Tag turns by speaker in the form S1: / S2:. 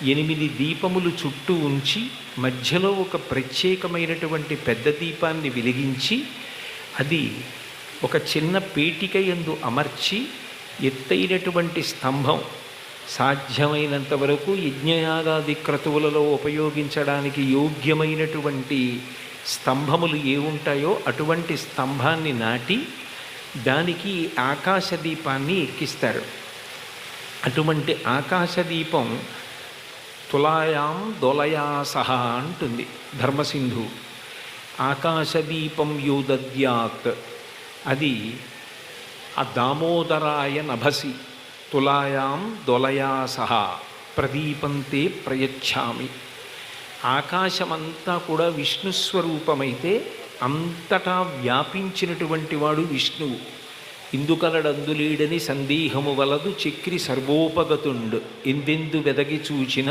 S1: 8 దీపములు చుట్టూ ఉంచి మధ్యలో ఒక ప్రత్యేకమైనటువంటి పెద్ద దీపాన్ని వెలిగించి అది ఒక చిన్న పేటిక యందు అమర్చి ఎత్తైనటువంటి స్తంభం సాధ్యమైనంత వరకు యజ్ఞయాగాది క్రతువులలో ఉపయోగించడానికి యోగ్యమైనటువంటి స్తంభములు ఏ ఉంటాయో అటువంటి స్తంభాన్ని నాటి దానికి ఆకాశదీపాన్ని ఎక్కిస్తారు. అటువంటి ఆకాశదీపం తులాయాం దోలయా సహా అంటుంది ధర్మసింధు. ఆకాశదీపం యోదద్యాత్ అది ఆ దామోదరాయ నభసి తులాయాం దొలయా సహా ప్రదీపంతే ప్రయచ్ఛామి. ఆకాశమంతా కూడా విష్ణుస్వరూపమైతే అంతటా వ్యాపించినటువంటి వాడు విష్ణువు. ఇందుకలడందులీడని సందేహము వలదు చక్రి సర్వోపగతుండు ఎందెందు వెదగి చూచిన